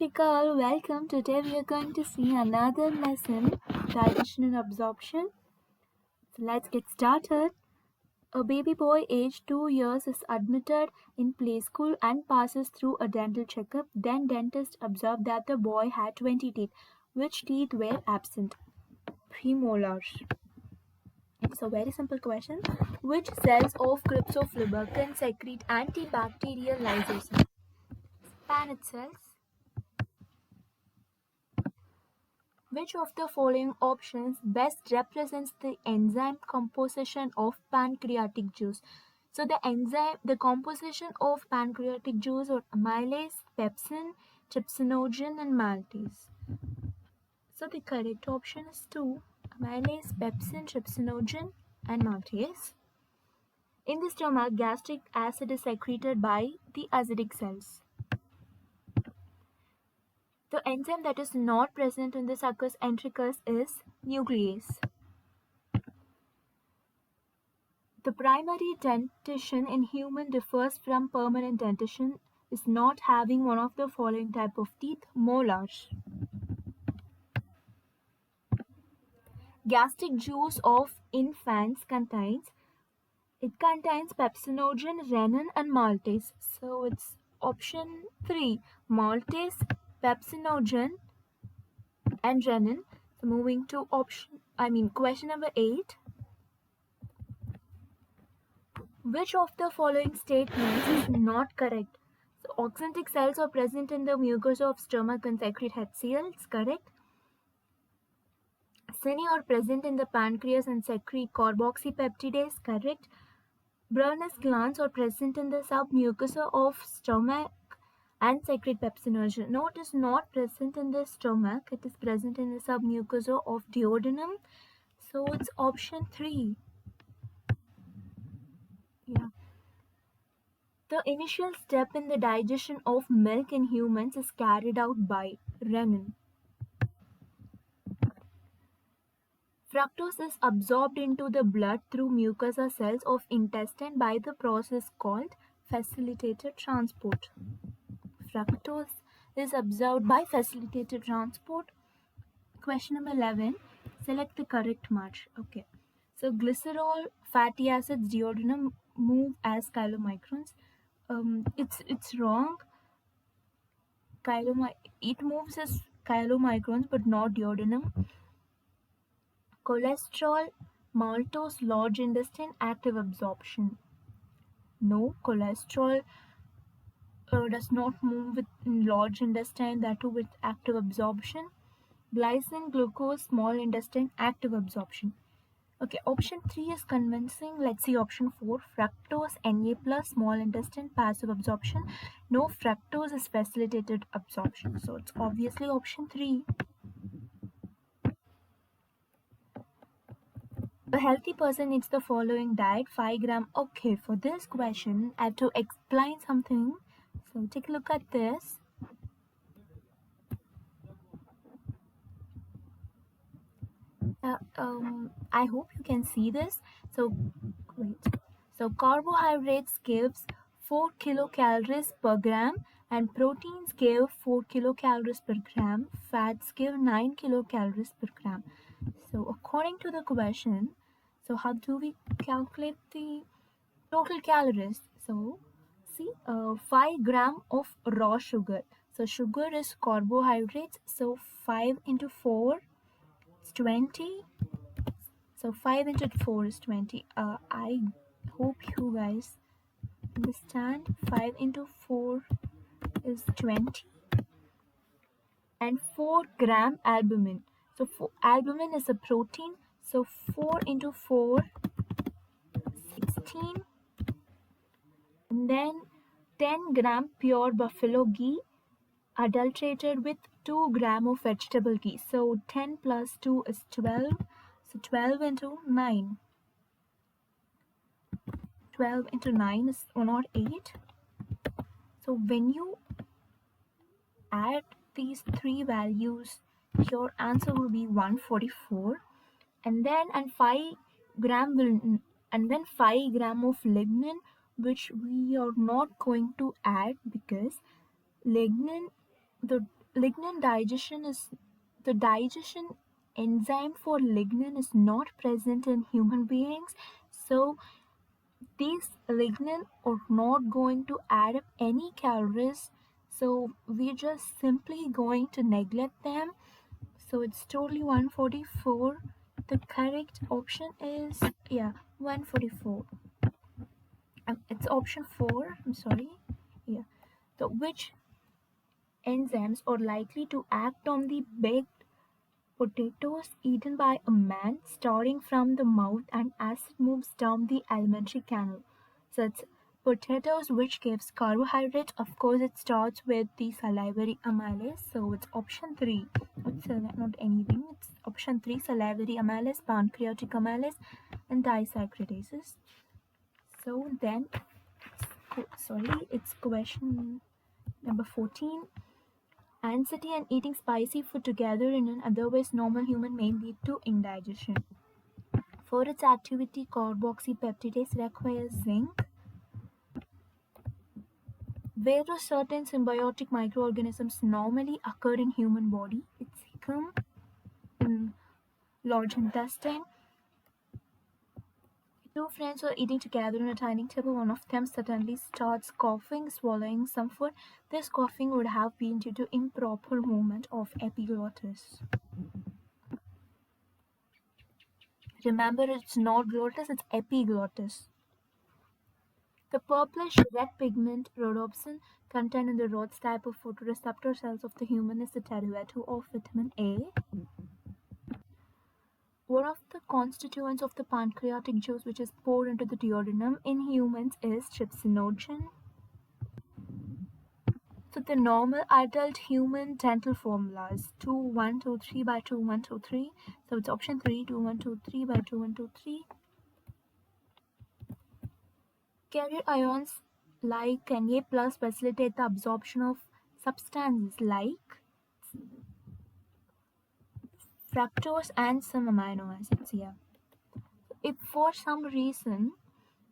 Akal, welcome. Today we are going to see another lesson, digestion and absorption. So let's get started. A baby boy aged 2 years is admitted in play school and passes through a dental checkup. Then dentist observed that the boy had 20 teeth. Which teeth were absent? Premolars. It's a very simple question. Which cells of cryptofibra can secrete antibacterial lysozyme? Spannet cells. Which of the following options best represents the enzyme composition of pancreatic juice? So the composition of pancreatic juice are amylase, pepsin, trypsinogen and maltase. So the correct option is 2, amylase, pepsin, trypsinogen and maltase. In the stomach, gastric acid is secreted by the acidic cells. The enzyme that is not present in the succus entericus is nuclease. The primary dentition in human differs from permanent dentition is not having one of the following type of teeth, molars. Gastric juice of infants contains pepsinogen, renin and maltase. So it's option 3, maltase, pepsinogen and renin. So moving to question number 8. Which of the following statements is not correct? So oxyntic cells are present in the mucosa of stomach and secrete HCl, correct. Cineae are present in the pancreas and secrete carboxypeptidase, correct. Brunner's glands are present in the submucosa of stomach and secrete pepsinogen. No, it is not present in the stomach. It is present in the submucosa of duodenum. So it's option 3. Yeah. The initial step in the digestion of milk in humans is carried out by renin. Fructose is absorbed into the blood through mucosa cells of intestine by the process called facilitated transport. Fructose is absorbed by facilitated transport. Question number 11. Select the correct match. Okay. So glycerol, fatty acids, duodenum move as chylomicrons. It's wrong. It moves as chylomicrons but not duodenum. Cholesterol, maltose, large intestine, active absorption. No, cholesterol does not move with large intestine, that too with active absorption. Glycine, glucose, small intestine, active absorption. Okay, option 3 is convincing. Let's see option 4. Fructose, Na+, small intestine, passive absorption. No, fructose is facilitated absorption. So it's obviously option 3. A healthy person eats the following diet, 5 gram. Okay, for this question, I have to explain something. So take a look at this. I hope you can see this. So wait. So carbohydrates gives 4 kilocalories per gram and proteins give 4 kilocalories per gram. Fats give 9 kilocalories per gram. So according to the question, so how do we calculate the total calories? So see, 5 gram of raw sugar. So sugar is carbohydrates. So 5 into 4 is 20. So 5 into 4 is 20. I hope you guys understand. 5 into 4 is 20. And 4 gram albumin. So albumin is a protein. So 4 into 4 is 16. And then 10 gram pure buffalo ghee adulterated with 2 gram of vegetable ghee. So 10 plus 2 is 12. So 12 into 9. 12 into 9 is 108. So when you add these three values, your answer will be 144. And then 5 gram of lignin, which we are not going to add because lignin, the lignin digestion is the digestion enzyme for lignin is not present in human beings, so these lignin are not going to add up any calories, so we're just simply going to neglect them. So it's totally 144. The correct option is 144. It's option 4. I'm sorry. Yeah. So which enzymes are likely to act on the baked potatoes eaten by a man starting from the mouth and as it moves down the alimentary canal? So it's potatoes, which gives carbohydrate. Of course, it starts with the salivary amylase. So it's option 3. It's not anything. It's option 3: salivary amylase, pancreatic amylase, and disaccharidases. So then, it's question number 14. Anxiety and eating spicy food together in an otherwise normal human may lead to indigestion. For its activity, carboxypeptidase requires zinc. Where do certain symbiotic microorganisms normally occur in human body? It's cecum, in large intestine. Two friends are eating together on a dining table. One of them suddenly starts coughing, swallowing some food. This coughing would have been due to improper movement of epiglottis. Remember, it's not glottis, it's epiglottis. The purplish red pigment rhodopsin contained in the Rhodes type of photoreceptor cells of the human is a derivative of vitamin A. One of the constituents of the pancreatic juice which is poured into the duodenum in humans is trypsinogen. So the normal adult human dental formula is 2123 by 2123. So it's option 3, 2123 by 2123. Carrier ions like Na plus facilitate the absorption of substances like fructose and some amino acids here. If for some reason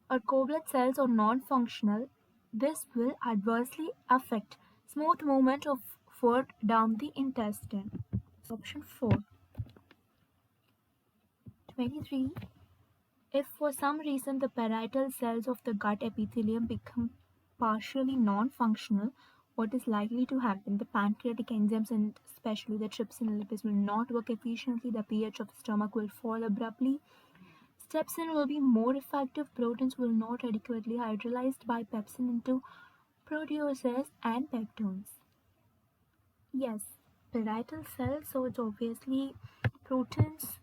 our goblet cells are non-functional, this will adversely affect smooth movement of food down the intestine. So option 4. 23. If for some reason the parietal cells of the gut epithelium become partially non-functional, what is likely to happen? The pancreatic enzymes and especially the trypsin and lipase will not work efficiently. The pH of the stomach will fall abruptly. Stepsin will be more effective. Proteins will not adequately hydrolyzed by pepsin into proteases and peptones. Yes, parietal cells, so it's obviously proteins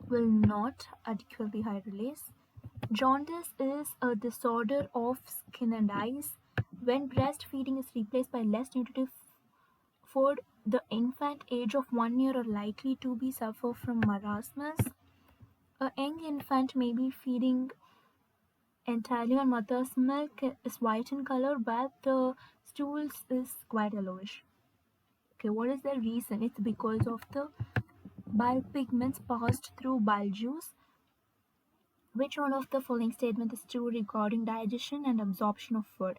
will not adequately hydrolyze. Jaundice is a disorder of skin and eyes. When breastfeeding is replaced by less nutritive food, the infant age of 1 year are likely to be suffer from marasmus. A young infant may be feeding entirely on mother's milk, is white in color, but the stools is quite yellowish. Okay, what is the reason? It's because of the bile pigments passed through bile juice. Which one of the following statement is true regarding digestion and absorption of food?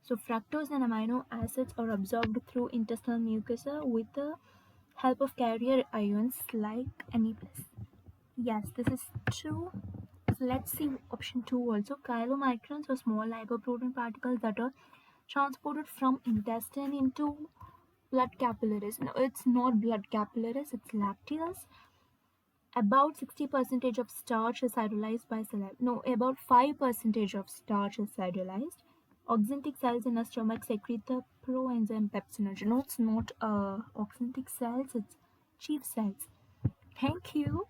So fructose and amino acids are absorbed through intestinal mucosa with the help of carrier ions like Na+. Yes, this is true. So let's see option 2 also. Chylomicrons are small lipoprotein particles that are transported from intestine into blood capillaries. No, it's not blood capillaries, it's lacteals. About 60% of starch is hydrolyzed by saliva. No, about 5% of starch is hydrolyzed. Oxyntic cells in our stomach secrete the proenzyme pepsinogen. No, it's not oxyntic cells, it's chief cells. Thank you.